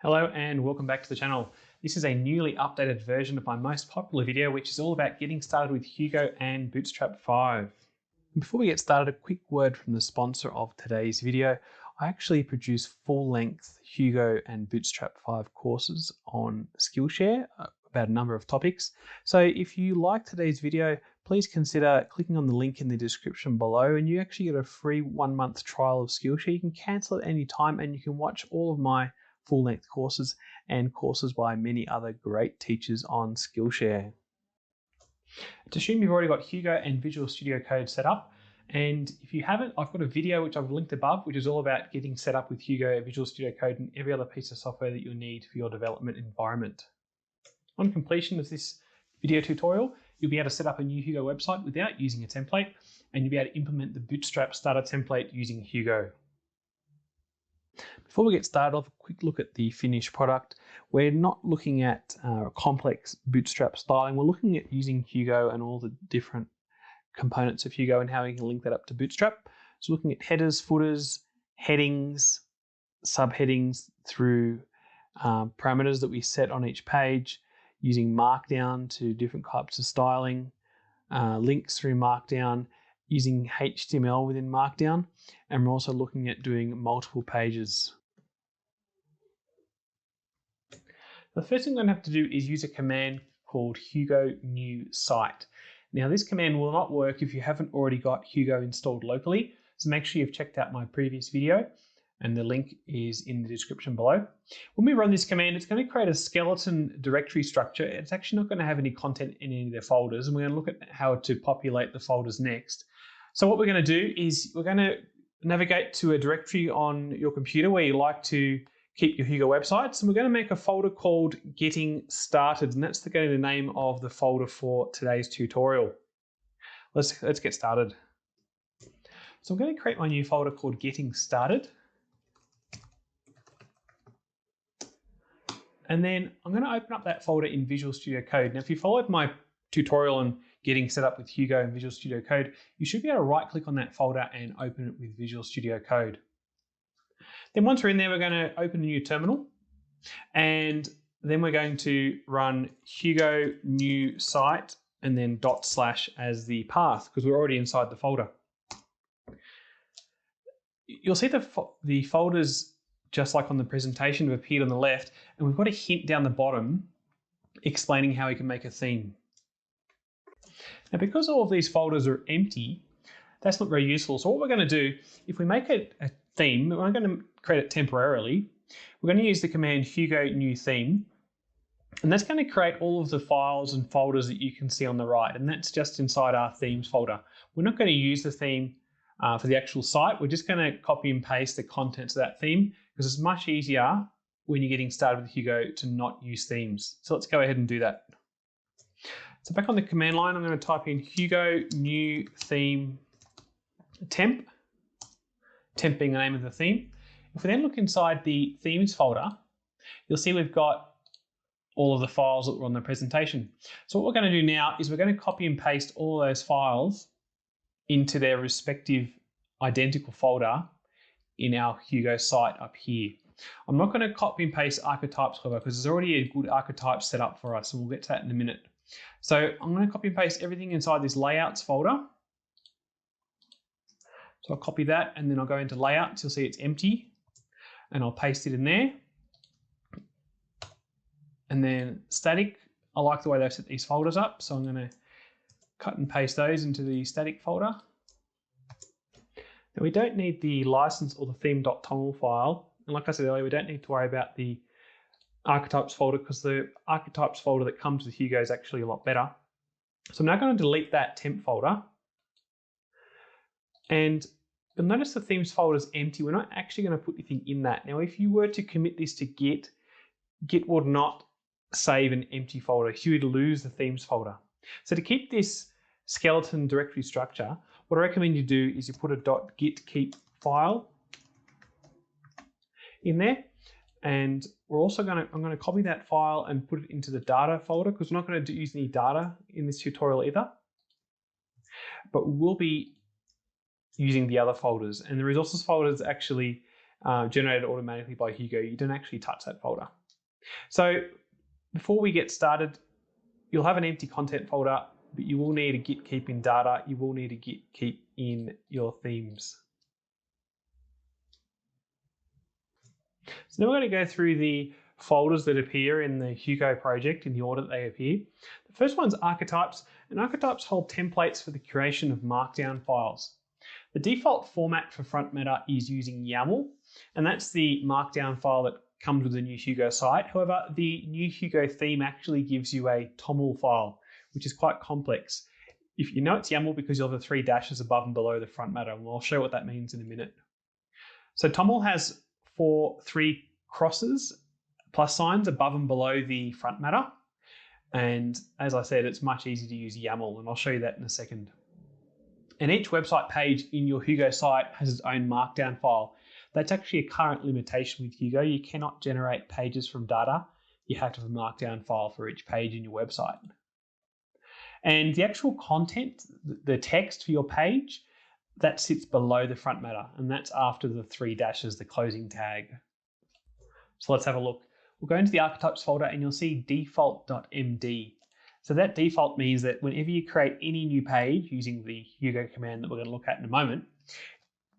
Hello and welcome back to the channel. This is a newly updated version of my most popular video, which is all about getting started with Hugo and Bootstrap 5. Before we get started, a quick word from the sponsor of today's video. I actually produce full-length Hugo and Bootstrap 5 courses on Skillshare about a number of topics. So if you like today's video, please consider clicking on the link in the description below and you actually get a free 1-month trial of Skillshare. You can cancel at any time and you can watch all of my full-length courses and courses by many other great teachers on Skillshare. To assume you've already got Hugo and Visual Studio Code set up, and if you haven't, I've got a video which I've linked above, which is all about getting set up with Hugo, Visual Studio Code, and every other piece of software that you'll need for your development environment. On completion of this video tutorial, you'll be able to set up a new Hugo website without using a template, and you'll be able to implement the Bootstrap starter template using Hugo. Before we get started, I'll have a quick look at the finished product. We're not looking at complex Bootstrap styling. We're looking at using Hugo and all the different components of Hugo and how we can link that up to Bootstrap. So looking at headers, footers, headings, subheadings through parameters that we set on each page, using markdown to different types of styling, links through markdown, using HTML within markdown, and we're also looking at doing multiple pages. The first thing I'm going to have to do is use a command called Hugo new site. Now this command will not work if you haven't already got Hugo installed locally, so make sure you've checked out my previous video and the link is in the description below. When we run this command, it's going to create a skeleton directory structure. It's actually not going to have any content in any of the folders, and we're going to look at how to populate the folders next. So what we're going to do is we're going to navigate to a directory on your computer where you like to keep your Hugo websites, and we're going to make a folder called Getting Started, and that's going to be the name of the folder for today's tutorial. Let's get started. So I'm going to create my new folder called Getting Started. And then I'm going to open up that folder in Visual Studio Code. Now, if you followed my tutorial on getting set up with Hugo and Visual Studio Code, you should be able to right click on that folder and open it with Visual Studio Code. Then once we're in there, we're going to open a new terminal, and then we're going to run Hugo new site and then / as the path because we're already inside the folder. You'll see the folders, just like on the presentation, have appeared on the left, and we've got a hint down the bottom explaining how we can make a theme. Now, because all of these folders are empty, that's not very useful. So what we're going to do, if we make a theme, we're going to create it temporarily. We're going to use the command Hugo new theme, and that's going to create all of the files and folders that you can see on the right, and that's just inside our themes folder. We're not going to use the theme for the actual site. We're just going to copy and paste the contents of that theme because it's much easier when you're getting started with Hugo to not use themes. So let's go ahead and do that. So back on the command line, I'm going to type in Hugo new theme temp, temp being the name of the theme. If we then look inside the themes folder, you'll see we've got all of the files that were on the presentation. So what we're going to do now is we're going to copy and paste all of those files into their respective identical folder in our Hugo site up here. I'm not going to copy and paste Archetypes Folder because there's already a good archetype set up for us, and we'll get to that in a minute. So I'm going to copy and paste everything inside this layouts folder. So I'll copy that and then I'll go into layouts. You'll see it's empty and I'll paste it in there. And then static, I like the way they've set these folders up. So I'm going to cut and paste those into the static folder. Now we don't need the license or the theme.toml file. And like I said earlier, we don't need to worry about the Archetypes folder because the Archetypes folder that comes with Hugo is actually a lot better. So I'm now going to delete that temp folder. And you'll notice the themes folder is empty. We're not actually going to put anything in that. Now, if you were to commit this to Git, Git would not save an empty folder. You would lose the themes folder. So to keep this skeleton directory structure, what I recommend you do is you put a .git keep file in there. And we're also I'm going to copy that file and put it into the data folder because we're not going to use any data in this tutorial either. But we will be using the other folders, and the resources folder is actually generated automatically by Hugo. You don't actually touch that folder. So before we get started, you'll have an empty content folder, but you will need a git keep in data. You will need a git keep in your themes. So now we're going to go through the folders that appear in the Hugo project in the order that they appear. The first one's archetypes, and archetypes hold templates for the creation of markdown files. The default format for front matter is using YAML, and that's the markdown file that comes with the new Hugo site. However, the new Hugo theme actually gives you a TOML file, which is quite complex. If you know it's YAML because you'll have the 3 dashes above and below the front matter, and I'll show you what that means in a minute. So TOML has 3 crosses, plus signs above and below the front matter. And as I said, it's much easier to use YAML, and I'll show you that in a second. And each website page in your Hugo site has its own markdown file. That's actually a current limitation with Hugo. You cannot generate pages from data. You have to have a markdown file for each page in your website. And the actual content, the text for your page, that sits below the front matter, and that's after the 3 dashes, the closing tag. So let's have a look. We'll go into the archetypes folder and you'll see default.md. So that default means that whenever you create any new page using the Hugo command that we're going to look at in a moment,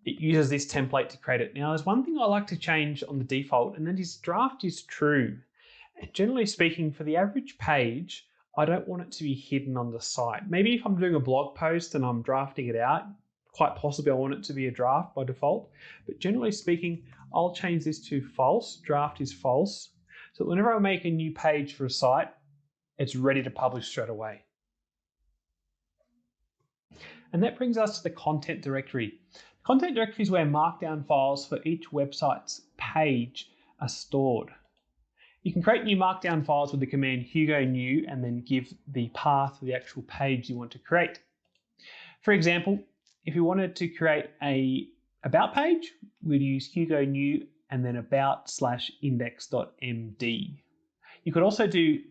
it uses this template to create it. Now, there's one thing I like to change on the default, and that is draft is true. And generally speaking, for the average page, I don't want it to be hidden on the site. Maybe if I'm doing a blog post and I'm drafting it out, quite possibly I want it to be a draft by default. But generally speaking, I'll change this to false. Draft is false. So whenever I make a new page for a site, it's ready to publish straight away. And that brings us to the content directory. Content directory is where markdown files for each website's page are stored. You can create new markdown files with the command Hugo new and then give the path of the actual page you want to create. For example, if you wanted to create a about page, we'd use Hugo new and then about/index.md. You could also do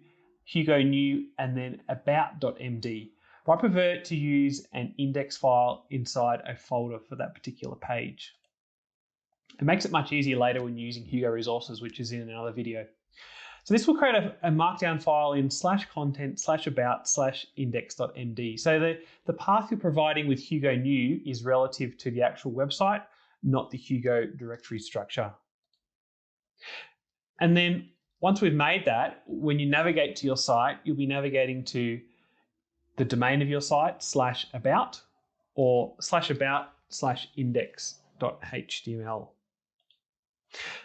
Hugo new and then about.md. But I prefer to use an index file inside a folder for that particular page. It makes it much easier later when using Hugo resources, which is in another video. So this will create a markdown file in /content/about/index.md. So the path you're providing with Hugo new is relative to the actual website, not the Hugo directory structure. And then once we've made that, when you navigate to your site, you'll be navigating to the domain of your site /about or /about/index.html.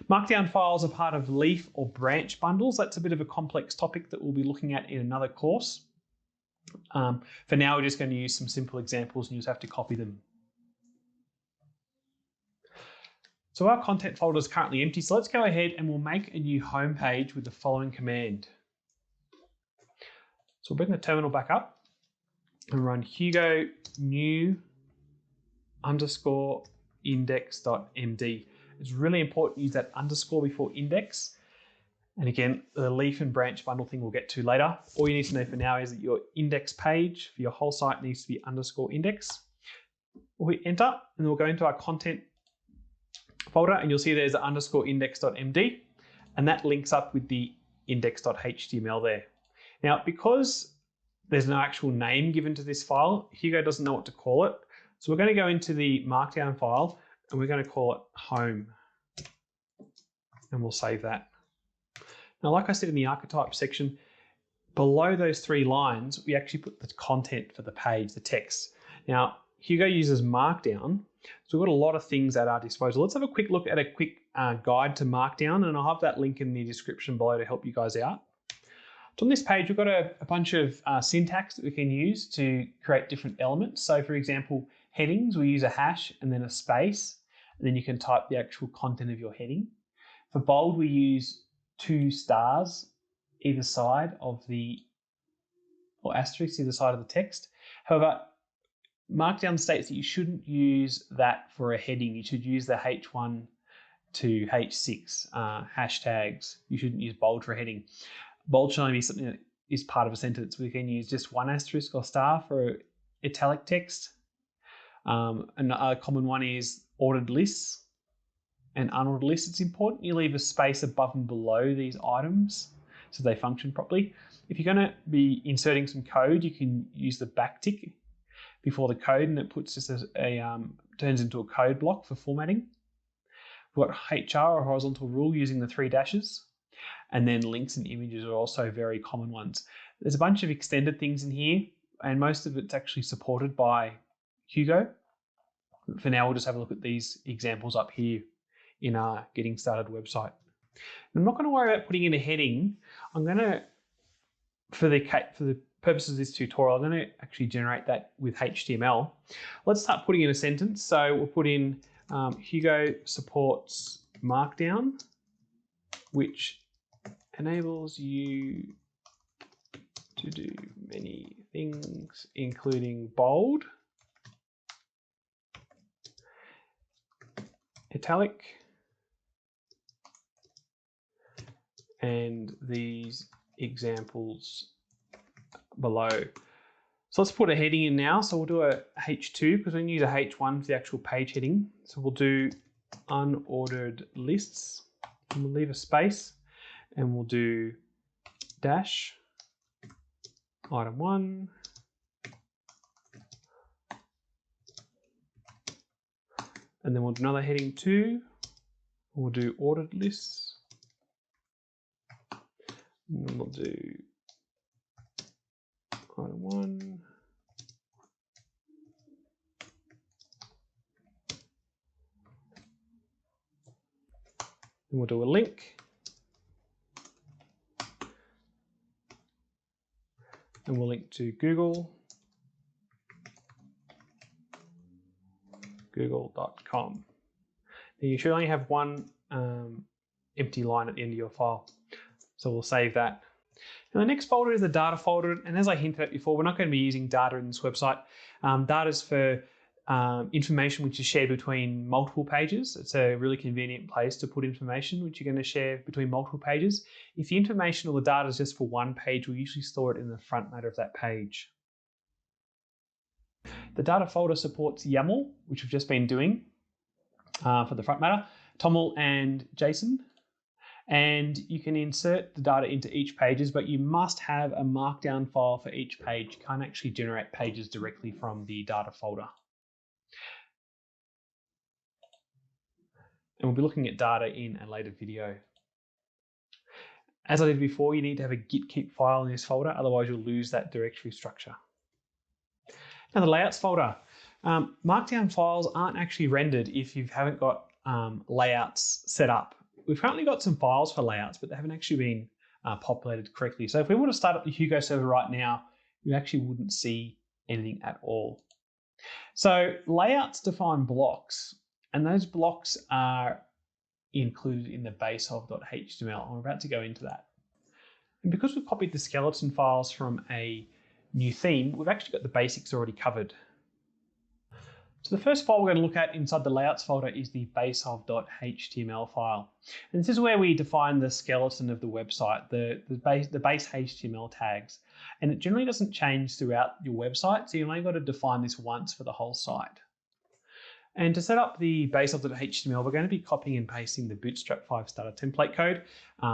Markdown files are part of leaf or branch bundles. That's a bit of a complex topic that we'll be looking at in another course. For now, we're just going to use some simple examples and you just have to copy them. So our content folder is currently empty. So let's go ahead and we'll make a new home page with the following command. So we'll bring the terminal back up and run Hugo new _index.md. It's really important to use that underscore before index. And again, the leaf and branch bundle thing we'll get to later. All you need to know for now is that your index page for your whole site needs to be _index. We'll hit enter and then we'll go into our content folder and you'll see there's an _index.md and that links up with the index.html there. Now, because there's no actual name given to this file, Hugo doesn't know what to call it. So we're going to go into the markdown file and we're going to call it home. And we'll save that. Now, like I said in the archetype section, below those 3 lines, we actually put the content for the page, the text. Now, Hugo uses Markdown, so we've got a lot of things at our disposal. Let's have a quick look at a quick guide to Markdown, and I'll have that link in the description below to help you guys out. So on this page, we've got a bunch of syntax that we can use to create different elements. So for example, headings, we use a hash and then a space, and then you can type the actual content of your heading. For bold, we use 2 stars either side of the, or asterisks either side of the text. However, Markdown states that you shouldn't use that for a heading. You should use the H1 to H6 hashtags. You shouldn't use bold for a heading. Bold should only be something that is part of a sentence. We can use just 1 asterisk or star for italic text. Another common one is ordered lists. and unordered lists, it's important you leave a space above and below these items so they function properly. If you're going to be inserting some code, you can use the backtick before the code, and it puts this as turns into a code block for formatting. We've got HR, or horizontal rule, using the 3 dashes, and then links and images are also very common ones. There's a bunch of extended things in here, and most of it's actually supported by Hugo. For now, we'll just have a look at these examples up here in our Getting Started website. I'm not going to worry about putting in a heading. I'm going to, for the purposes of this tutorial, I'm going to actually generate that with HTML. Let's start putting in a sentence. So we'll put in Hugo supports markdown, which enables you to do many things, including bold, italic, and these examples below. So let's put a heading in now. So we'll do a H2 because we can use a H1 for the actual page heading. So we'll do unordered lists, and we'll leave a space, and we'll do dash item 1, and then we'll do another heading 2. We'll do ordered lists, and then we'll do item 1, and we'll do a link, and we'll link to google.com. Now you should only have one empty line at the end of your file. So we'll save that. Now the next folder is the data folder. And as I hinted at before, we're not going to be using data in this website. Data is for information which is shared between multiple pages. It's a really convenient place to put information which you're going to share between multiple pages. If the information or the data is just for one page, we'll usually store it in the front matter of that page. The data folder supports YAML, which we've just been doing for the front matter, TOML and JSON. And you can insert the data into each pages, but you must have a markdown file for each page. You can't actually generate pages directly from the data folder. And we'll be looking at data in a later video. As I did before, you need to have a git keep file in this folder, otherwise you'll lose that directory structure. Now the layouts folder. Markdown files aren't actually rendered if you haven't got layouts set up. We've currently got some files for layouts, but they haven't actually been populated correctly. So if we want to start up the Hugo server right now, you actually wouldn't see anything at all. So layouts define blocks, and those blocks are included in the base of.html. I'm about to go into that. And because we've copied the skeleton files from a new theme, we've actually got the basics already covered. So the first file we're going to look at inside the layouts folder is the base of.html file. And this is where we define the skeleton of the website, the base HTML tags. And it generally doesn't change throughout your website, so you've only got to define this once for the whole site. And to set up the base of.html, we're going to be copying and pasting the Bootstrap 5 starter template code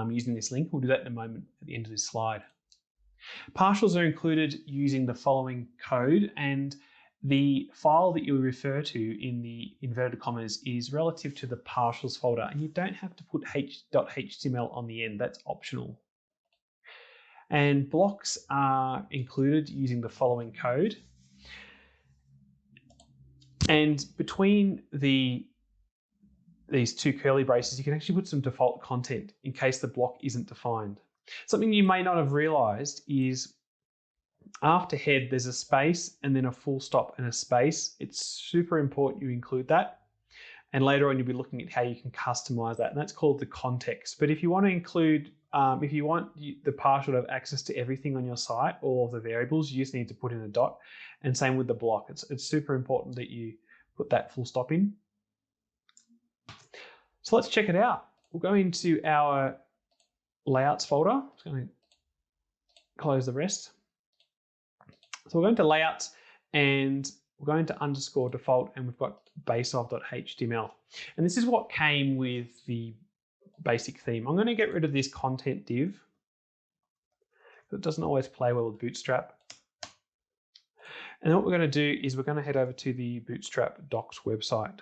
using this link. We'll do that in a moment at the end of this slide. Partials are included using the following code, and the file that you refer to in the inverted commas is relative to the partials folder, and you don't have to put h.html on the end, that's optional. And blocks are included using the following code. And between these two curly braces, you can actually put some default content in case the block isn't defined. Something you may not have realized is after head, there's a space and then a full stop and a space. It's super important you include that. And later on, you'll be looking at how you can customize that. And that's called the context. But if you want to include, if you want the partial to have access to everything on your site, all of the variables, you just need to put in a dot. And same with the block. It's super important that you put that full stop in. So let's check it out. We'll go into our layouts folder. I'm just going to close the rest. So we're going to layouts, and we're going to underscore default, and we've got base-of.html. And this is what came with the basic theme. I'm going to get rid of this content div. It doesn't always play well with Bootstrap. And then what we're going to do is we're going to head over to the Bootstrap docs website.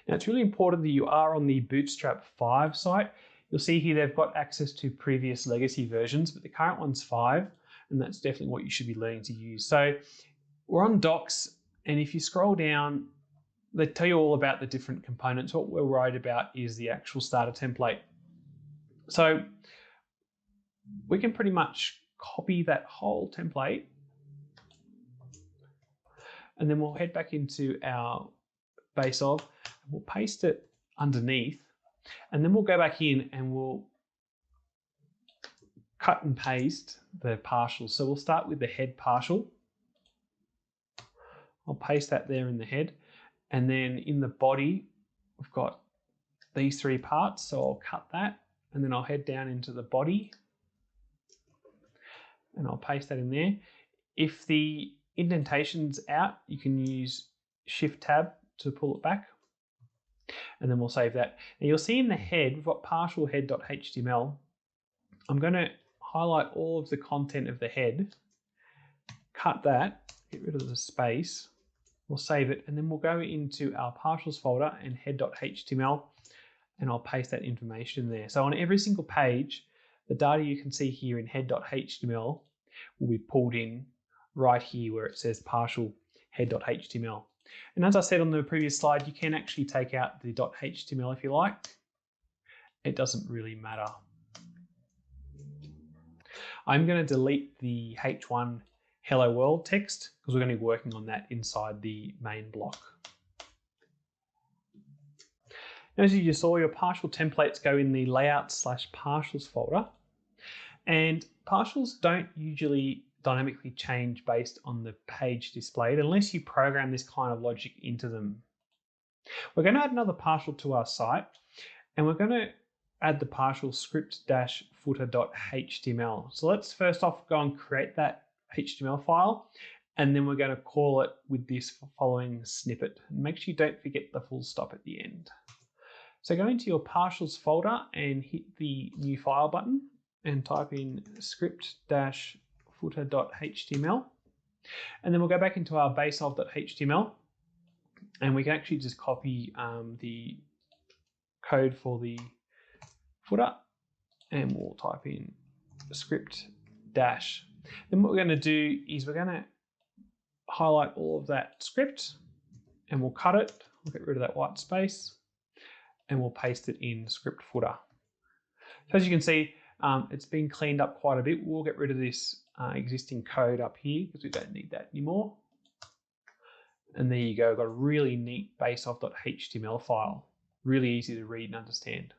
Now it's really important that you are on the Bootstrap 5 site. You'll see here they've got access to previous legacy versions, but the current one's 5, and that's definitely what you should be learning to use. So we're on docs, and if you scroll down, they tell you all about the different components. What we're worried about is the actual starter template. So we can pretty much copy that whole template, and then we'll head back into our base of, and we'll paste it underneath, and then we'll go back in and we'll cut and paste the partials. So we'll start with the head partial. I'll paste that there in the head, and then in the body we've got these 3 parts, so I'll cut that, and then I'll head down into the body and I'll paste that in there. If the indentation's out, you can use Shift Tab to pull it back, and then we'll save that. Now you'll see in the head, we've got partial head.html. I'm going to highlight all of the content of the head, cut that, get rid of the space, we'll save it, and then we'll go into our partials folder and head.html, and I'll paste that information there. So on every single page, the data you can see here in head.html will be pulled in right here where it says partial head.html. And as I said on the previous slide, you can actually take out the .html if you like. It doesn't really matter. I'm going to delete the h1 hello world text because we're going to be working on that inside the main block. Now, as you just saw, your partial templates go in the layout/partials folder, and partials don't usually dynamically change based on the page displayed unless you program this kind of logic into them. We're going to add another partial to our site, and we're going to add the partial script-footer.html. So let's first off go and create that HTML file, and then we're going to call it with this following snippet. Make sure you don't forget the full stop at the end. So go into your partials folder and hit the new file button and type in script-footer.html, and then we'll go back into our base-of.html, and we can actually just copy the code for the footer, and we'll type in script dash. Then what we're going to do is we're going to highlight all of that script, and we'll cut it, we'll get rid of that white space, and we'll paste it in script footer. So as you can see, it's been cleaned up quite a bit. We'll get rid of this existing code up here because we don't need that anymore. And there you go, got a really neat base-of.html file. Really easy to read and understand.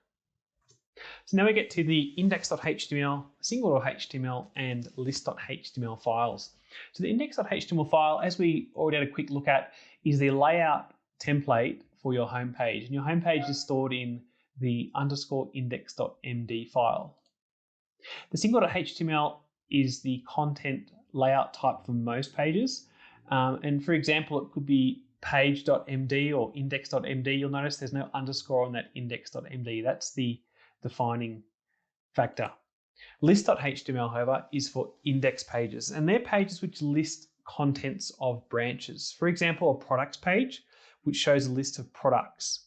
So now we get to the index.html, single.html, and list.html files. So the index.html file, as we already had a quick look at, is the layout template for your homepage. And your homepage is stored in the _index.md file. The single.html is the content layout type for most pages. And for example, it could be page.md or index.md. You'll notice there's no underscore on that index.md. That's the defining factor. List.html, however, is for index pages, and they're pages which list contents of branches. For example, a products page, which shows a list of products.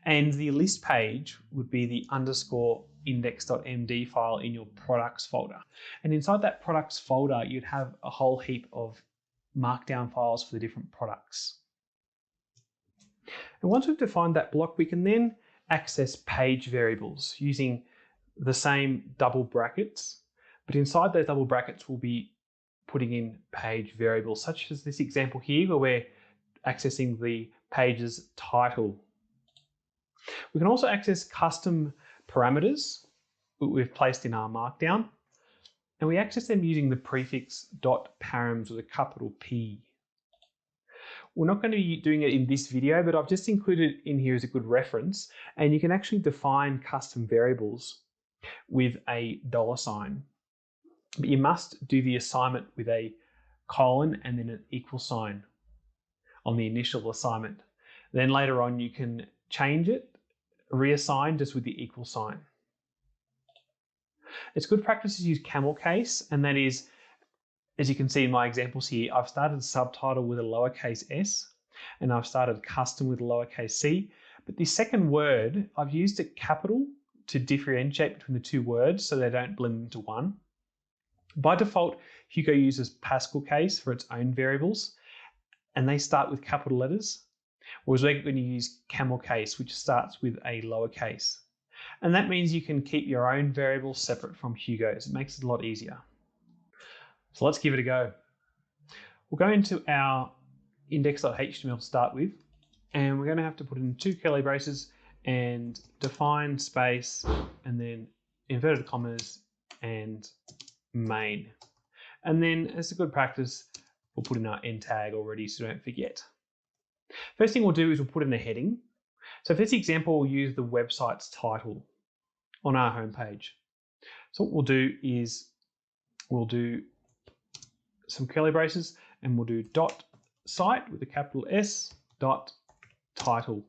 And the list page would be the _index.md file in your products folder. And inside that products folder, you'd have a whole heap of markdown files for the different products. And once we've defined that block, we can then access page variables using the same double brackets, but inside those double brackets we'll be putting in page variables, such as this example here where we're accessing the page's title. We can also access custom parameters that we've placed in our markdown, and we access them using the prefix .params with a capital P. We're not going to be doing it in this video, but I've just included it in here as a good reference, and you can actually define custom variables with a $sign. But you must do the assignment with a colon and then an equal sign. on the initial assignment. Then later on, you can change it, reassign just with the equal sign. It's good practice to use camel case, and that is, as you can see in my examples here, I've started subtitle with a lowercase s, and I've started custom with a lowercase c, but the second word, I've used it capital to differentiate between the two words so they don't blend into one. By default, Hugo uses Pascal case for its own variables, and they start with capital letters, whereas we're going to use camel case, which starts with a lowercase. And that means you can keep your own variables separate from Hugo's. It makes it a lot easier. So let's give it a go. We'll go into our index.html to start with, and we're going to have to put in 2 curly braces and define space, and then inverted commas and main. And then, as a good practice, we'll put in our end tag already so don't forget. First thing we'll do is we'll put in a heading. So for this example, we'll use the website's title on our homepage. So what we'll do is we'll do some curly braces and we'll do dot site with a capital S dot title.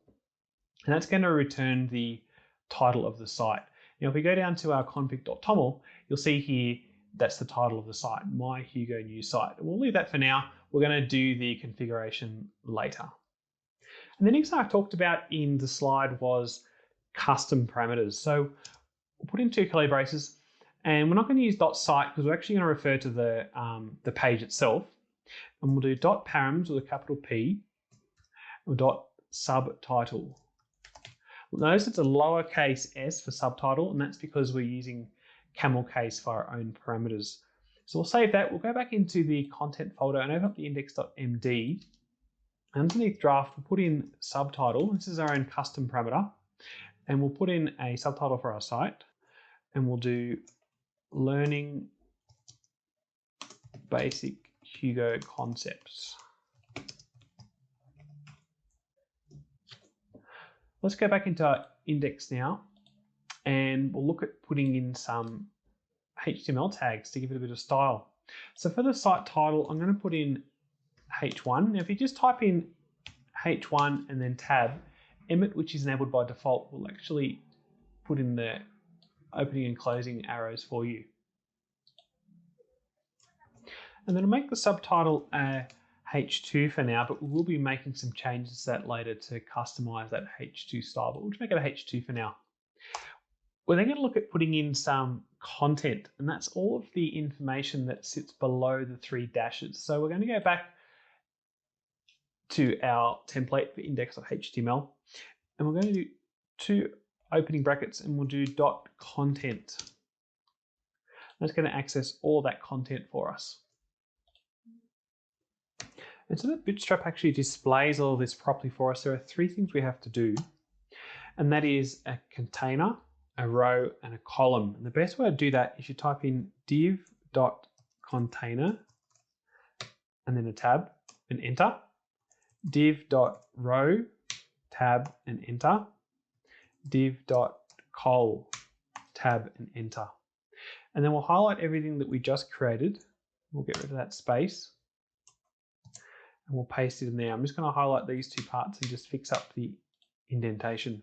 And that's going to return the title of the site. Now, if we go down to our config.toml, you'll see here that's the title of the site, My Hugo New Site. We'll leave that for now. We're going to do the configuration later. And the next thing I talked about in the slide was custom parameters. So we'll put in 2 curly braces, and we're not going to use .site because we're actually going to refer to the page itself. And we'll do .params with a capital P, or .subtitle. Notice it's a lowercase s for subtitle, and that's because we're using camel case for our own parameters. So we'll save that. We'll go back into the content folder and open up the index.md. Underneath draft, we'll put in subtitle. This is our own custom parameter. And we'll put in a subtitle for our site. And we'll do learning basic Hugo concepts. Let's go back into our index now, and we'll look at putting in some HTML tags to give it a bit of style. So for the site title, I'm going to put in H1. Now, if you just type in H1 and then tab, Emmet, which is enabled by default, will actually put in the opening and closing arrows for you. And then I'll make the subtitle H2 for now, but we will be making some changes to that later to customize that H2 style, but we'll just make it a H2 for now. We're then going to look at putting in some content, and that's all of the information that sits below the 3 dashes. So we're going to go back to our template for index.html, and we're going to do 2 opening brackets, and we'll do .content. That's going to access all that content for us. And so that Bootstrap actually displays all of this properly for us. There are 3 things we have to do, and that is a container, a row, and a column. And the best way to do that is you type in div.container and then a tab and enter, div.row, tab and enter, div.col, tab and enter. And then we'll highlight everything that we just created. We'll get rid of that space. And we'll paste it in there. I'm just going to highlight these 2 parts and just fix up the indentation.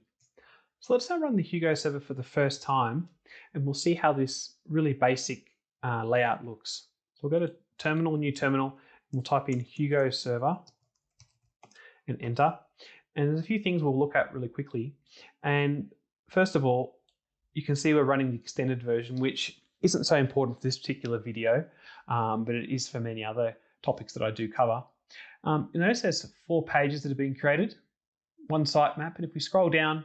So let's now run the Hugo server for the first time, and we'll see how this really basic layout looks. So we'll go to terminal, new terminal, and we'll type in Hugo server and enter. And there's a few things we'll look at really quickly. And first of all, you can see we're running the extended version, which isn't so important for this particular video, but it is for many other topics that I do cover. You notice there's 4 pages that have been created, 1 sitemap, and if we scroll down,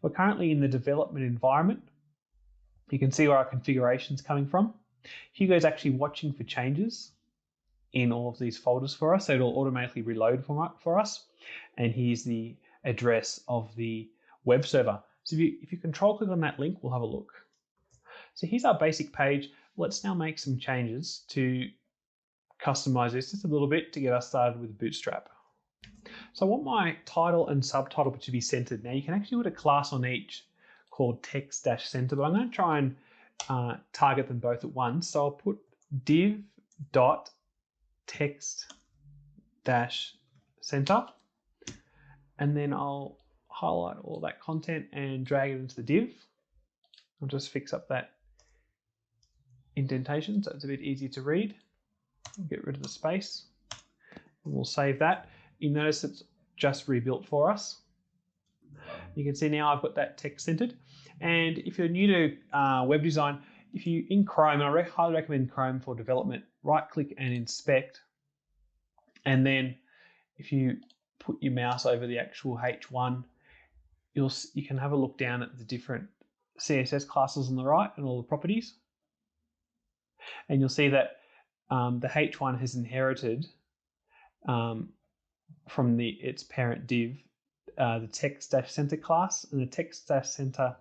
we're currently in the development environment. You can see where our configuration is coming from. Hugo is actually watching for changes in all of these folders for us, so it'll automatically reload for us. And here's the address of the web server. So if you control click on that link, we'll have a look. So here's our basic page. Let's now make some changes to customize this just a little bit to get us started with Bootstrap. So I want my title and subtitle to be centered. Now you can actually put a class on each called text-center, but I'm going to try and target them both at once. So I'll put div.text-center. center. And then I'll highlight all that content and drag it into the div. I'll just fix up that indentation so it's a bit easier to read. I'll get rid of the space. And we'll save that. You notice it's just rebuilt for us. You can see now I've got that text centered. And if you're new to web design, if you in Chrome, and I highly recommend Chrome for development, right click and inspect. And then if you put your mouse over the actual H1, you can have a look down at the different CSS classes on the right and all the properties. And you'll see that the H1 has inherited from its parent div the text-center class, and the text-center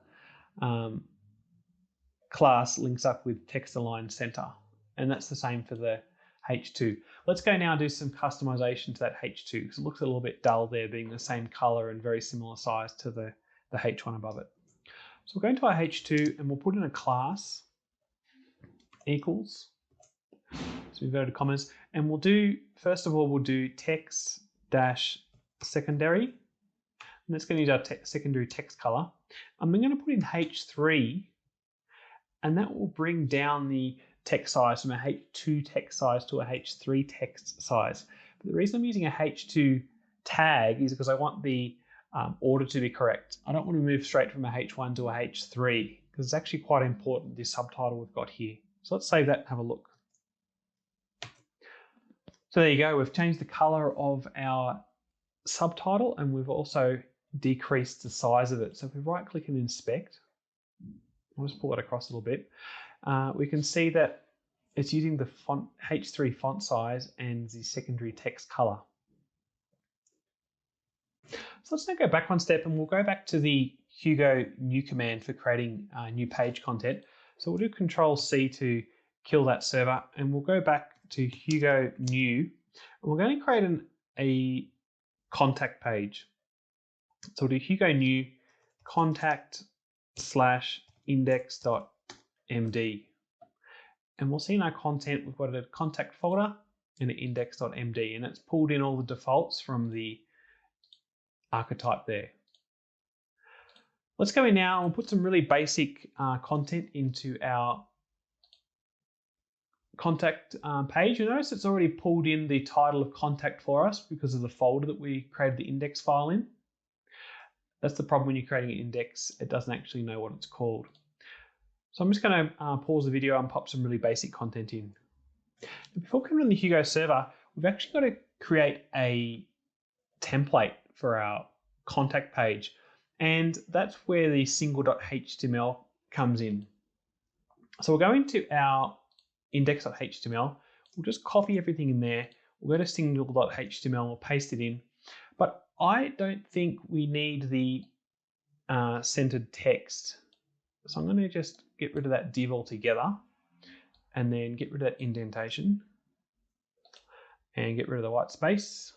class links up with text-align center. And that's the same for the H2. Let's go now and do some customization to that H2 because it looks a little bit dull there being the same color and very similar size to the H1 above it. So we'll go into our H2 and we'll put in a class equals. So inverted commas, and we'll do, first of all, we'll do text-secondary. And that's going to use our secondary text color. And we're going to put in H3, and that will bring down the text size from a H2 text size to a H3 text size. But the reason I'm using a H2 tag is because I want the order to be correct. I don't want to move straight from a H1 to a H3 because it's actually quite important, this subtitle we've got here. So let's save that and have a look. So there you go, we've changed the color of our subtitle and we've also decreased the size of it. So if we right click and inspect, I'll just pull it across a little bit, we can see that it's using the font H3 font size and the secondary text color. So let's now go back one step and we'll go back to the Hugo new command for creating new page content. So we'll do Control-C to kill that server and we'll go back to Hugo new and we're going to create a contact page. So we'll do Hugo new contact/index.md and we'll see in our content we've got a contact folder and an index.md and it's pulled in all the defaults from the archetype there. Let's go in now and we'll put some really basic content into our contact page. You'll notice it's already pulled in the title of contact for us because of the folder that we created the index file in. That's the problem when you're creating an index, it doesn't actually know what it's called. So I'm just going to pause the video and pop some really basic content in. Now, before we can run the Hugo server, we've actually got to create a template for our contact page. And that's where the single.html comes in. So we'll go into our index.html. We'll just copy everything in there. We'll go to single.html, we'll paste it in. But I don't think we need the centered text. So I'm going to just get rid of that div altogether and then get rid of that indentation and get rid of the white space.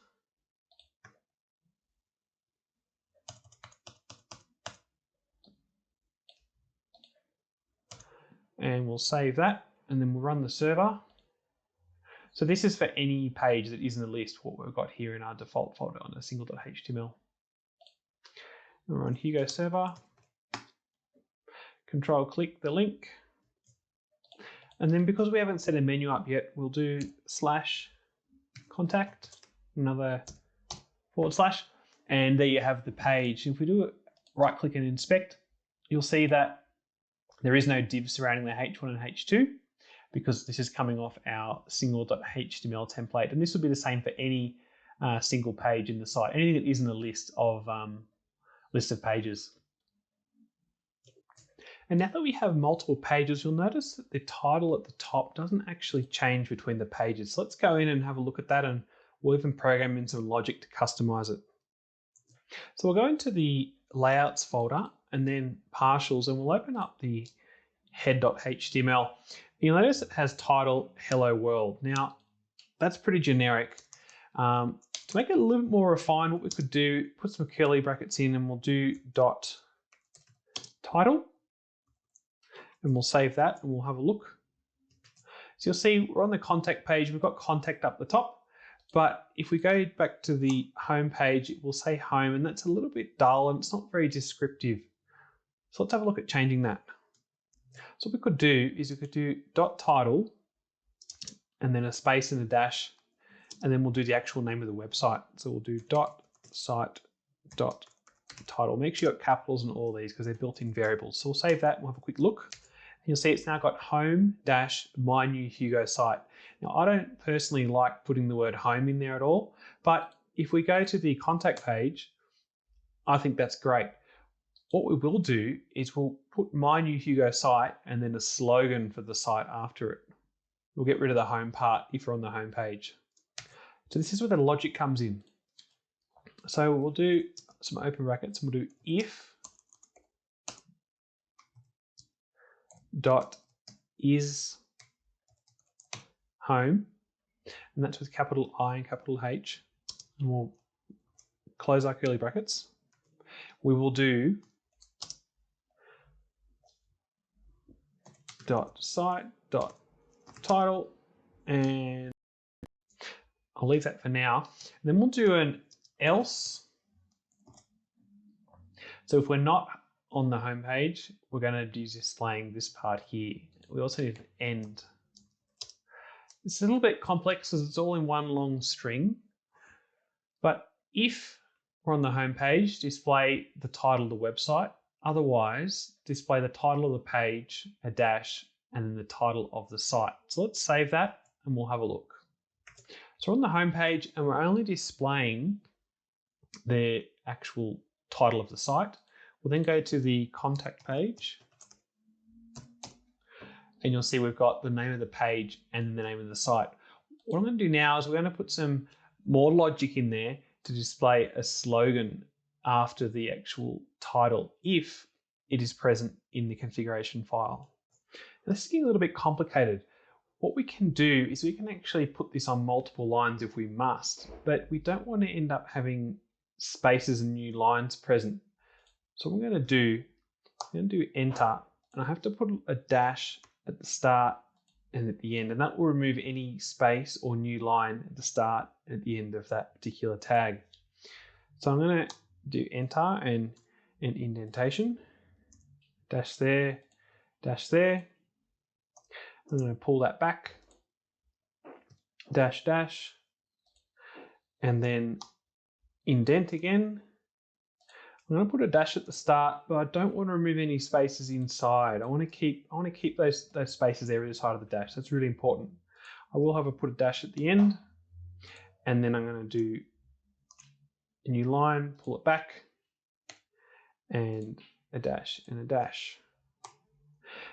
And we'll save that and then we'll run the server. So this is for any page that is in the list, what we've got here in our default folder on a single.html. We'll run Hugo server, control click the link. And then because we haven't set a menu up yet, we'll do /contact, another /, and there you have the page. If we do it, right click and inspect, you'll see that there is no div surrounding the H1 and H2 because this is coming off our single.html template. And this will be the same for any single page in the site, anything that is in the list of pages. And now that we have multiple pages, you'll notice that the title at the top doesn't actually change between the pages. So let's go in and have a look at that and we'll even program in some logic to customize it. So we'll go into the layouts folder and then partials, and we'll open up the head.html. You'll notice it has title hello world. Now that's pretty generic. To make it a little bit more refined, what we could do, put some curly brackets in and we'll do dot title and we'll save that and we'll have a look. So you'll see we're on the contact page. We've got contact up the top But if we go back to the home page, it will say home, and that's a little bit dull and it's not very descriptive. So let's have a look at changing that. So what we could do is we could do .title and then a space and a dash, and then we'll do the actual name of the website. So we'll do .site.title. Make sure you got capitals in all these because they're built-in variables. So we'll save that and we'll have a quick look. And you'll see it's now got home-my new Hugo site. Now, I don't personally like putting the word home in there at all, but if we go to the contact page, I think that's great. What we will do is we'll put my new Hugo site and then a slogan for the site after it. We'll get rid of the home part if we're on the home page. So this is where the logic comes in. So we'll do some open brackets and we'll do if dot is home, and that's with capital I and capital H, and we'll close our curly brackets. We will do .site.title, and I'll leave that for now. And then we'll do an else. So if we're not on the home page, we're going to be displaying this part here. We also need an end. It's a little bit complex because it's all in one long string. But if we're on the home page, display the title of the website. Otherwise, display the title of the page, a dash, and then the title of the site. So let's save that and we'll have a look. So we're on the home page and we're only displaying the actual title of the site. We'll then go to the contact page and you'll see we've got the name of the page and the name of the site. What I'm going to do now is we're going to put some more logic in there to display a slogan after the actual title if it is present in the configuration file. Now, this is getting a little bit complicated. What we can do is we can actually put this on multiple lines if we must, but we don't want to end up having spaces and new lines present. So what I'm going to do, enter, and I have to put a dash at the start and at the end, and that will remove any space or new line at the start and at the end of that particular tag. So I'm going to do enter and an indentation, dash there, dash there. I'm going to pull that back, dash, dash, and then indent again. I'm going to put a dash at the start, but I don't want to remove any spaces inside. I want to keep those spaces there either side of the dash. That's really important. I will have put a dash at the end, and then I'm going to do a new line, pull it back, and a dash and a dash.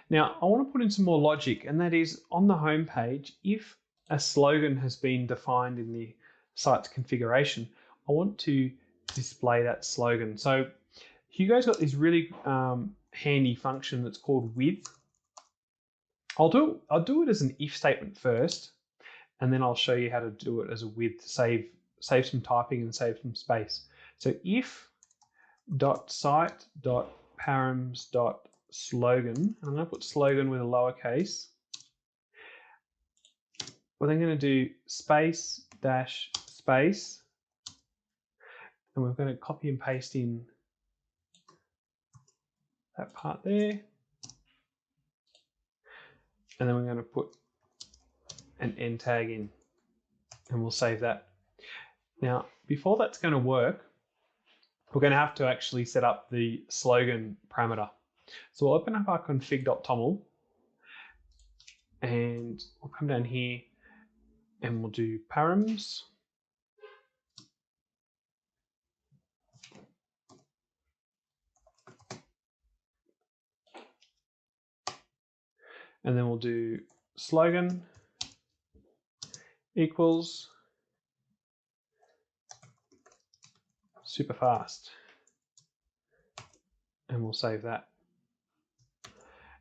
Now I want to put in some more logic, and that is on the home page, if a slogan has been defined in the site's configuration, I want to display that slogan. So Hugo's got this really handy function that's called with. I'll do it as an if statement first, and then I'll show you how to do it as a with to save some typing and save some space. So if .site.params.slogan, and I'm going to put slogan with a lowercase. We're then going to do space dash space, and we're going to copy and paste in that part there, and then we're going to put an end tag in, and we'll save that. Now, before that's going to work, we're going to have to actually set up the slogan parameter. So we'll open up our config.toml, and we'll come down here and we'll do params. And then we'll do slogan equals super fast. And we'll save that.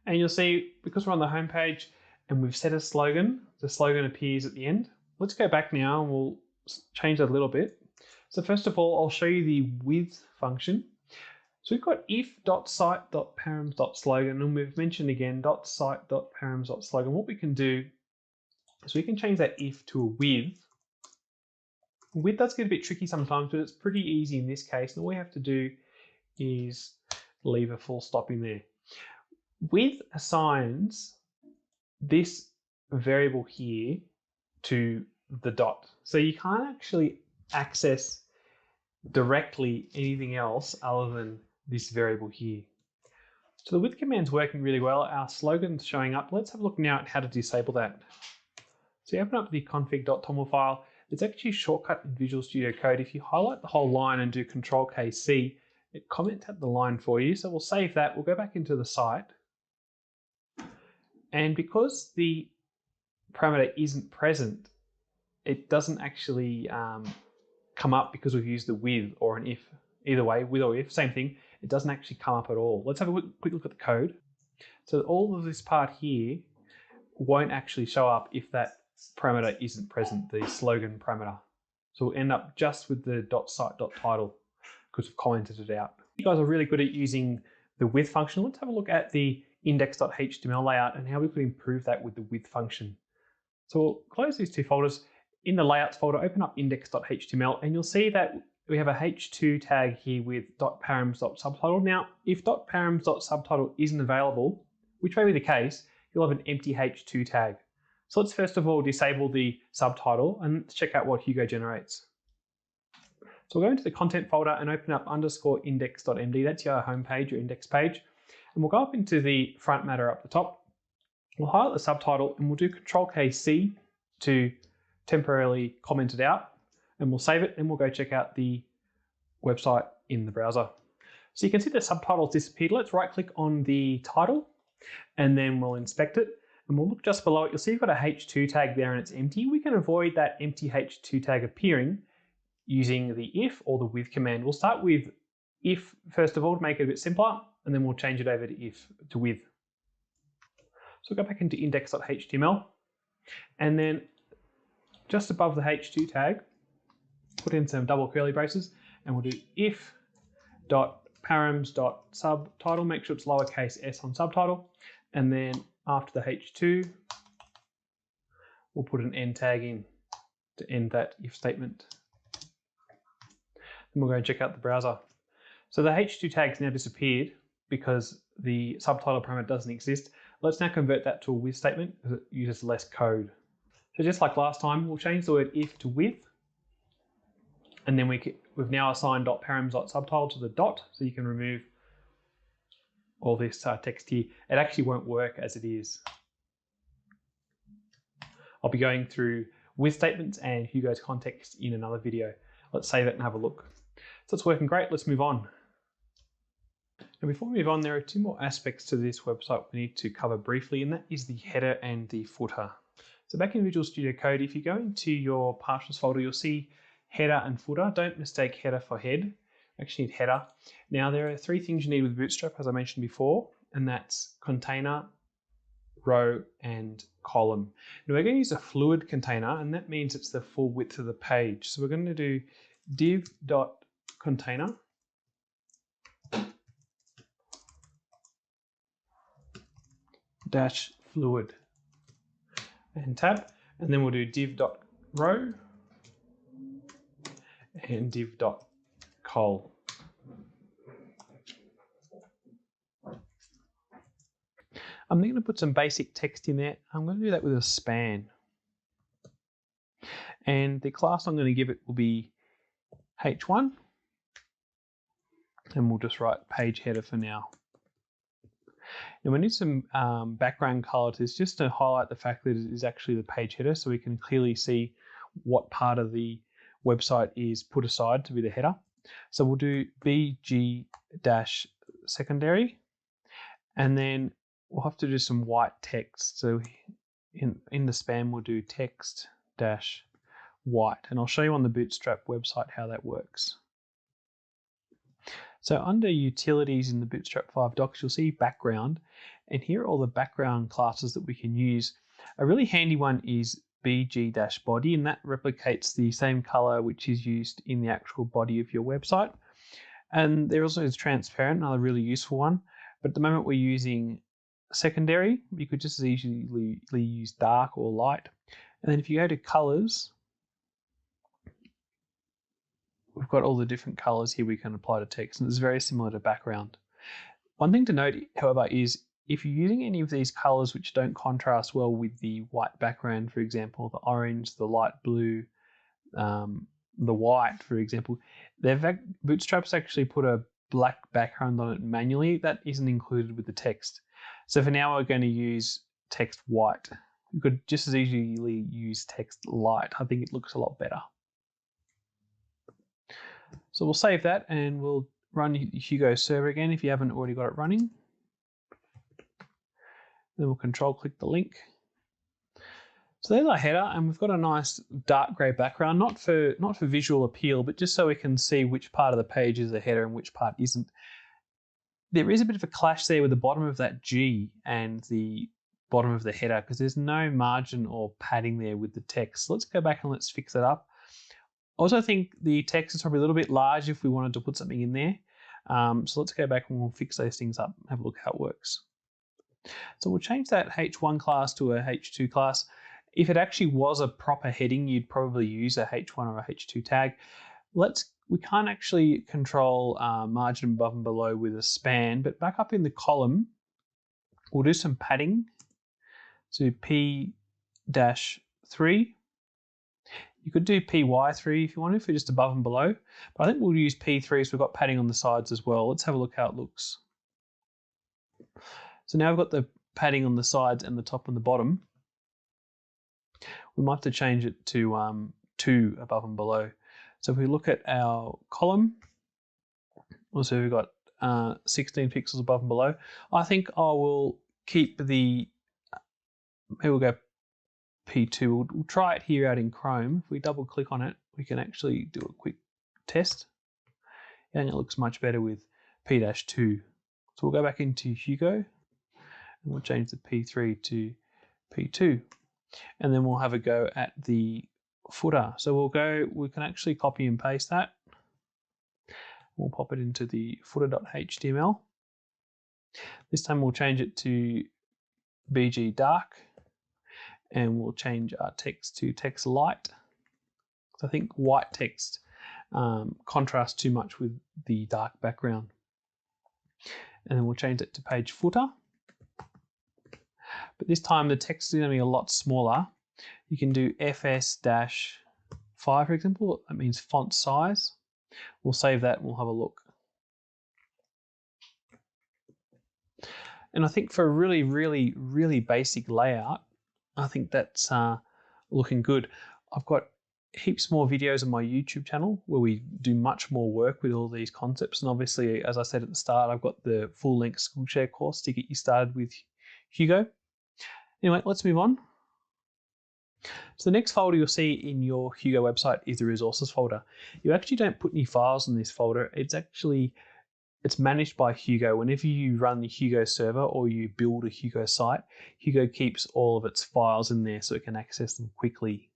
And you'll see, because we're on the home page and we've set a slogan, the slogan appears at the end. Let's go back now and we'll change that a little bit. So first of all, I'll show you the with function. So we've got if.site.params.slogan, and we've mentioned again .site.params.slogan. What we can do is we can change that if to a with, Width does get a bit tricky sometimes, but it's pretty easy in this case. And all we have to do is leave a full stop in there. Width assigns this variable here to the dot. So you can't actually access directly anything else other than this variable here. So the width command's working really well. Our slogan's showing up. Let's have a look now at how to disable that. So you open up the config.toml file. There's actually a shortcut in Visual Studio Code. If you highlight the whole line and do Control-K-C, it comments out the line for you. So we'll save that. We'll go back into the site. And because the parameter isn't present, it doesn't actually come up because we've used the with or an if. Either way, with or if, same thing. It doesn't actually come up at all. Let's have a quick look at the code. So all of this part here won't actually show up if that parameter isn't present, the slogan parameter. So we'll end up just with the .site.title because we've commented it out. You guys are really good at using the with function. Let's have a look at the index.html layout and how we could improve that with the with function. So we'll close these two folders. In the layouts folder, open up index.html and you'll see that we have a h2 tag here with .params.subtitle. Now, if .params.subtitle isn't available, which may be the case, you'll have an empty h2 tag. So let's first of all disable the subtitle and let's check out what Hugo generates. So we'll go into the content folder and open up _index.md. That's your home page, your index page. And we'll go up into the front matter up the top. We'll highlight the subtitle and we'll do Control-K-C to temporarily comment it out. And we'll save it and we'll go check out the website in the browser. So you can see the subtitle's disappeared. Let's right click on the title and then we'll inspect it. And we'll look just below it. You'll see you've got a h2 tag there and it's empty. We can avoid that empty h2 tag appearing using the if or the with command. We'll start with if first of all to make it a bit simpler, and then we'll change it over to with. So we'll go back into index.html and then just above the h2 tag, put in some double curly braces and we'll do if.params.subtitle, make sure it's lowercase s on subtitle, and then after the h2, we'll put an end tag in to end that if statement. Then we'll go and check out the browser. So the h2 tag's now disappeared because the subtitle parameter doesn't exist. Let's now convert that to a with statement because it uses less code. So just like last time, we'll change the word if to with, and then we've now assigned .params.subtitle to the dot, so you can remove all this text here. It actually won't work as it is. I'll be going through with statements and Hugo's context in another video. Let's save it and have a look. So it's working great. Let's move on. And before we move on, there are two more aspects to this website we need to cover briefly, and that is the header and the footer. So back in Visual Studio Code, if you go into your partials folder, you'll see header and footer. Don't mistake header for head. You actually need header. Now there are three things you need with Bootstrap, as I mentioned before, and that's container, row, and column. Now we're going to use a fluid container, and that means it's the full width of the page. So we're going to do div.container dash fluid and tab, and then we'll do div.row and div.col. I'm going to put some basic text in there. I'm going to do that with a span. And the class I'm going to give it will be h1. And we'll just write page header for now. And we need some background color to this just to highlight the fact that it is actually the page header, so we can clearly see what part of the website is put aside to be the header. So we'll do bg-secondary, and then we'll have to do some white text. So in the span, we'll do text-white, and I'll show you on the Bootstrap website how that works. So under utilities in the Bootstrap 5 docs, you'll see background, and here are all the background classes that we can use. A really handy one is bg-body, and that replicates the same color which is used in the actual body of your website. And there also is transparent, another really useful one. But at the moment we're using secondary. You could just as easily use dark or light. And then if you go to colors, we've got all the different colors here we can apply to text, and it's very similar to background. One thing to note, however, is if you're using any of these colors which don't contrast well with the white background, for example, the orange, the light blue, the white, for example, Bootstrap's actually put a black background on it manually. That isn't included with the text. So for now, we're going to use text white. You could just as easily use text light. I think it looks a lot better. So we'll save that and we'll run Hugo server again if you haven't already got it running. Then we'll control click the link. So there's our header, and we've got a nice dark grey background, not for visual appeal, but just so we can see which part of the page is a header and which part isn't. There is a bit of a clash there with the bottom of that G and the bottom of the header because there's no margin or padding there with the text. So let's go back and let's fix it up. I also think the text is probably a little bit large if we wanted to put something in there. So let's go back and we'll fix those things up and have a look how it works. So we'll change that H1 class to a H2 class. If it actually was a proper heading, you'd probably use a H1 or a H2 tag. We can't actually control margin above and below with a span, but back up in the column, we'll do some padding. So P-3. You could do PY3 if you wanted for just above and below, but I think we'll use P3 so we've got padding on the sides as well. Let's have a look how it looks. So now we've got the padding on the sides and the top and the bottom. We might have to change it to 2 above and below. So if we look at our column, also we've got 16 pixels above and below. I think I will keep the, maybe we'll go P2. We'll try it here out in Chrome. If we double click on it, we can actually do a quick test. And it looks much better with P-2. So we'll go back into Hugo and we'll change the P3 to P2. And then we'll have a go at the footer. So we can actually copy and paste that. We'll pop it into the footer.html. This time we'll change it to BG dark and we'll change our text to text light. I think white text contrasts too much with the dark background. And then we'll change it to page footer. But this time the text is going to be a lot smaller. You can do FS-5, for example. That means font size. We'll save that and we'll have a look. And I think for a really, really, really basic layout, I think that's looking good. I've got heaps more videos on my YouTube channel where we do much more work with all these concepts. And obviously, as I said at the start, I've got the full-length Skillshare course to get you started with Hugo. Anyway, let's move on. So the next folder you'll see in your Hugo website is the resources folder. You actually don't put any files in this folder. It's managed by Hugo. Whenever you run the Hugo server or you build a Hugo site, Hugo keeps all of its files in there so it can access them quickly.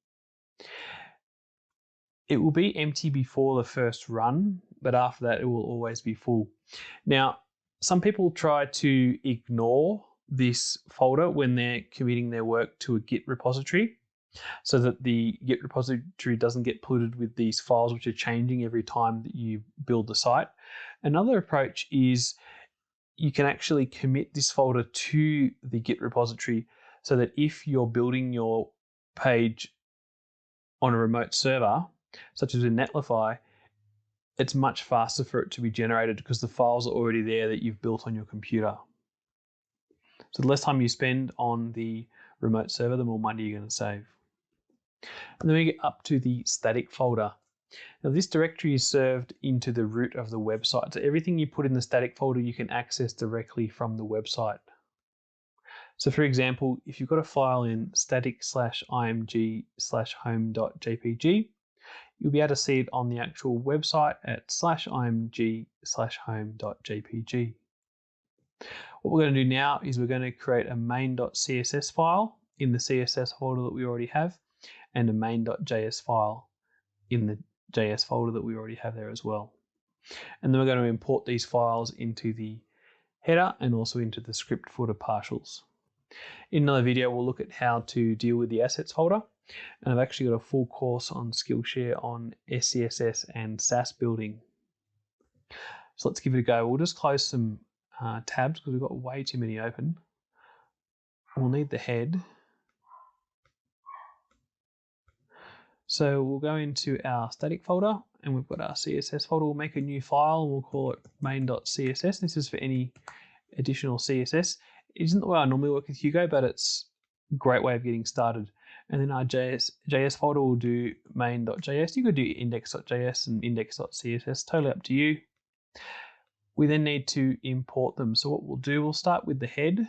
It will be empty before the first run, but after that it will always be full. Now, some people try to ignore this folder when they're committing their work to a Git repository so that the Git repository doesn't get polluted with these files which are changing every time that you build the site. Another approach is you can actually commit this folder to the Git repository so that if you're building your page on a remote server, such as in Netlify, it's much faster for it to be generated because the files are already there that you've built on your computer. So the less time you spend on the remote server, the more money you're going to save. And then we get up to the static folder. Now this directory is served into the root of the website. So everything you put in the static folder, you can access directly from the website. So for example, if you've got a file in static/img/home.jpg, you'll be able to see it on the actual website at /img/home.jpg. What we're going to do now is we're going to create a main.css file in the CSS folder that we already have and a main.js file in the JS folder that we already have there as well. And then we're going to import these files into the header and also into the script footer partials. In another video, we'll look at how to deal with the assets folder. And I've actually got a full course on Skillshare on SCSS and SASS building. So let's give it a go. We'll just close some tabs because we've got way too many open. We'll need the head. So we'll go into our static folder and we've got our CSS folder. We'll make a new file and we'll call it main.css. This is for any additional CSS. It isn't the way I normally work with Hugo, but it's a great way of getting started. And then our JS folder will do main.js. You could do index.js and index.css, totally up to you. We then need to import them. So what we'll do, we'll start with the head.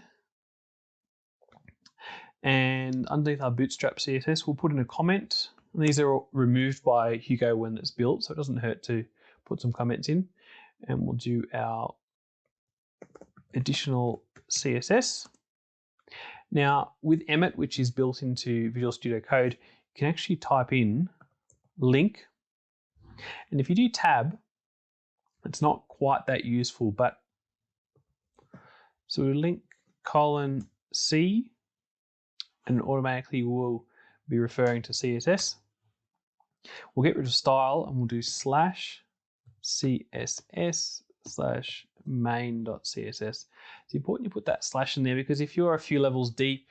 And underneath our Bootstrap CSS, we'll put in a comment. And these are all removed by Hugo when it's built, so it doesn't hurt to put some comments in. And we'll do our additional CSS. Now, with Emmet, which is built into Visual Studio Code, you can actually type in link. And if you do tab, it's not quite that useful, but so we link :C, and automatically will be referring to CSS. We'll get rid of style and we'll do /CSS/main.css. It's important you put that slash in there because if you're a few levels deep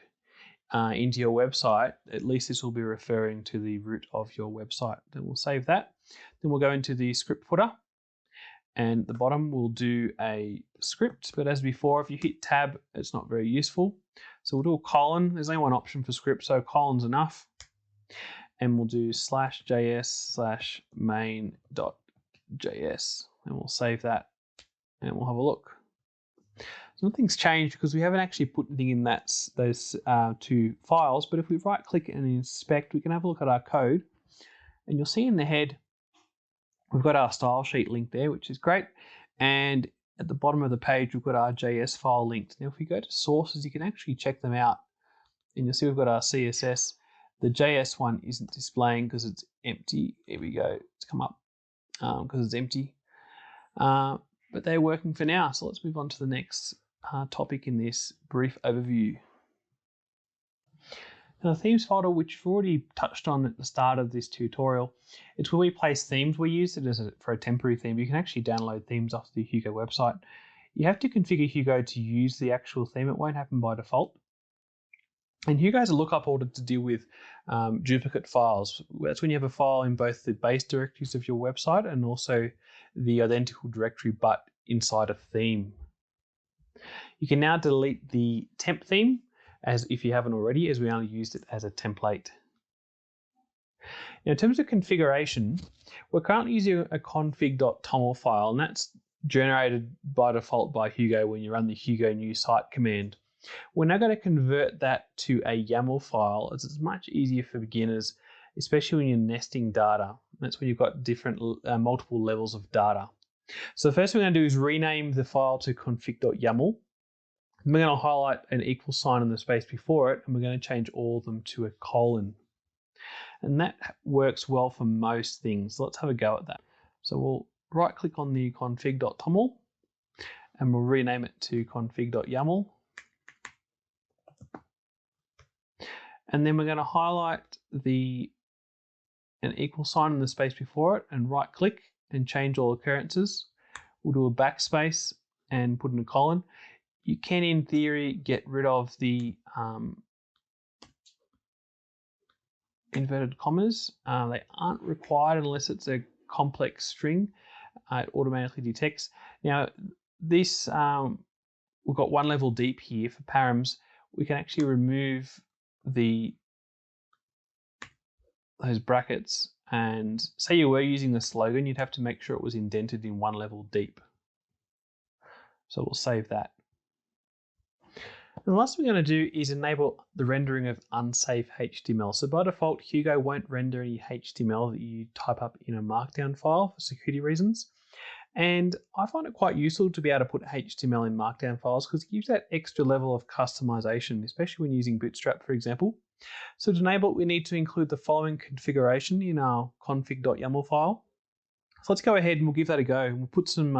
into your website, at least this will be referring to the root of your website. Then we'll save that. Then we'll go into the script footer and at the bottom we'll do a script, but as before, if you hit tab, it's not very useful. So we'll do a colon. There's only one option for script, so colon's enough. And we'll do /JS/main.js and we'll save that and we'll have a look. So nothing's changed because we haven't actually put anything in those two files, but if we right click and inspect, we can have a look at our code and you'll see in the head, we've got our style sheet link there, which is great. And at the bottom of the page, we've got our JS file linked. Now, if we go to sources, you can actually check them out and you'll see we've got our CSS. The JS one isn't displaying because it's empty. Here we go. It's come up because it's empty. But they're working for now. So let's move on to the next topic in this brief overview. Now, the themes folder, which we've already touched on at the start of this tutorial, it's where we place themes. We use it for a temporary theme. You can actually download themes off the Hugo website. You have to configure Hugo to use the actual theme. It won't happen by default. And Hugo has a lookup order to deal with duplicate files. That's when you have a file in both the base directories of your website and also the identical directory, but inside a theme. You can now delete the temp theme, as if you haven't already, as we only used it as a template. Now, in terms of configuration, we're currently using a config.toml file, and that's generated by default by Hugo when you run the Hugo new site command. We're now going to convert that to a YAML file, as it's much easier for beginners, especially when you're nesting data. That's when you've got different multiple levels of data. So the first thing we're going to do is rename the file to config.yaml. We're going to highlight an equal sign in the space before it, and we're going to change all of them to a colon. And that works well for most things. Let's have a go at that. So we'll right click on the config.toml and we'll rename it to config.yaml. And then we're going to highlight an equal sign in the space before it and right click and change all occurrences. We'll do a backspace and put in a colon. You can, in theory, get rid of the inverted commas. They aren't required unless it's a complex string. It automatically detects. Now, this we've got one level deep here for params. We can actually remove those brackets, and say you were using the slogan, you'd have to make sure it was indented in one level deep. So we'll save that. And the last thing we're going to do is enable the rendering of unsafe HTML. So by default, Hugo won't render any HTML that you type up in a markdown file for security reasons. And I find it quite useful to be able to put HTML in markdown files because it gives that extra level of customization, especially when using Bootstrap, for example. So to enable it, we need to include the following configuration in our config.yaml file. So let's go ahead and we'll give that a go. We'll put some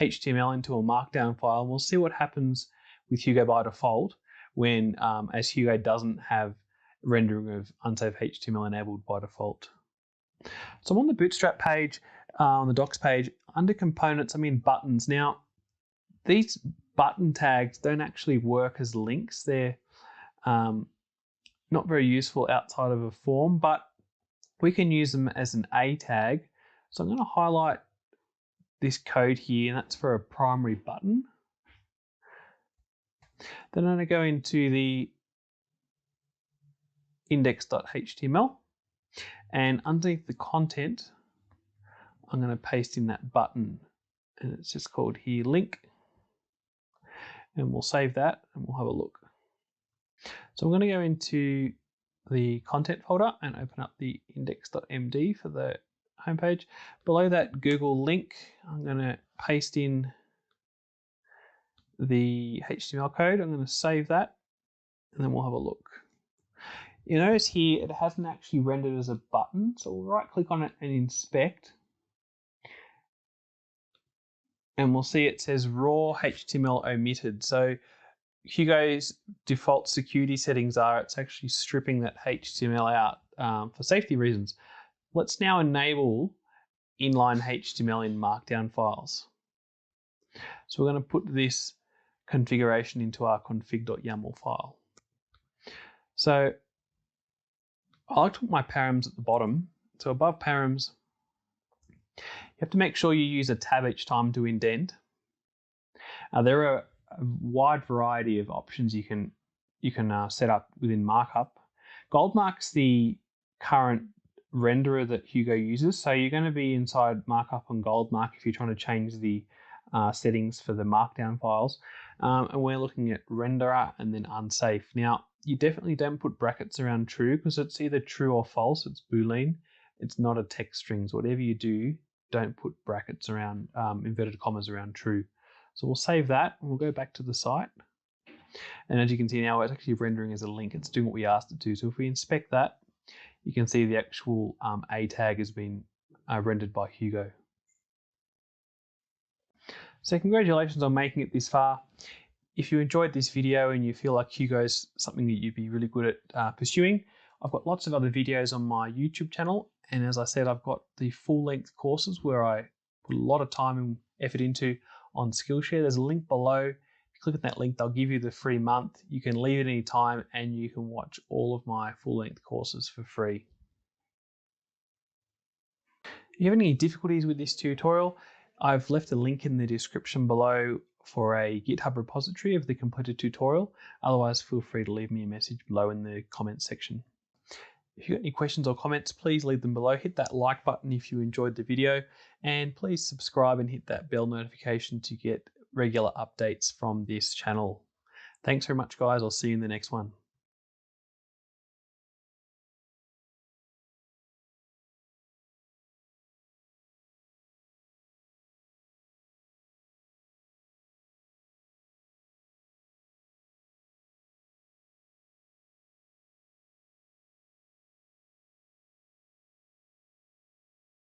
HTML into a markdown file and we'll see what happens with Hugo by default when, as Hugo doesn't have rendering of unsafe HTML enabled by default. So I'm on the Bootstrap page, on the docs page. Under components, I'm in buttons. Now, these button tags don't actually work as links. They're not very useful outside of a form, but we can use them as an A tag. So I'm going to highlight this code here, and that's for a primary button. Then I'm going to go into the index.html, and underneath the content, I'm going to paste in that button, and it's just called here link, and we'll save that and we'll have a look. So I'm going to go into the content folder and open up the index.md for the homepage. Below that Google link, I'm going to paste in the HTML code. I'm going to save that, and then we'll have a look. You notice here it hasn't actually rendered as a button, so we'll right click on it and inspect. And we'll see it says raw HTML omitted. So Hugo's default security settings are it's actually stripping that HTML out for safety reasons. Let's now enable inline HTML in markdown files. So we're going to put this configuration into our config.yaml file. So I like to put my params at the bottom. So above params, you have to make sure you use a tab each time to indent. There are a wide variety of options you can set up within markup. Goldmark's the current renderer that Hugo uses, so you're going to be inside markup and Goldmark if you're trying to change the settings for the markdown files. And we're looking at renderer and then unsafe. Now, you definitely don't put brackets around true because it's either true or false. It's Boolean. It's not a text string. So whatever you do, don't put brackets around, inverted commas around true. So we'll save that and we'll go back to the site. And as you can see now, it's actually rendering as a link. It's doing what we asked it to. So if we inspect that, you can see the actual A tag has been rendered by Hugo. So congratulations on making it this far. If you enjoyed this video and you feel like Hugo's something that you'd be really good at pursuing, I've got lots of other videos on my YouTube channel. And as I said, I've got the full-length courses where I put a lot of time and effort into on Skillshare. There's a link below. If you click on that link, they'll give you the free month. You can leave at any time and you can watch all of my full-length courses for free. If you have any difficulties with this tutorial, I've left a link in the description below for a GitHub repository of the completed tutorial. Otherwise, feel free to leave me a message below in the comments section. If you've got any questions or comments, please leave them below. Hit that like button if you enjoyed the video, and please subscribe and hit that bell notification to get regular updates from this channel. Thanks very much, guys. I'll see you in the next one.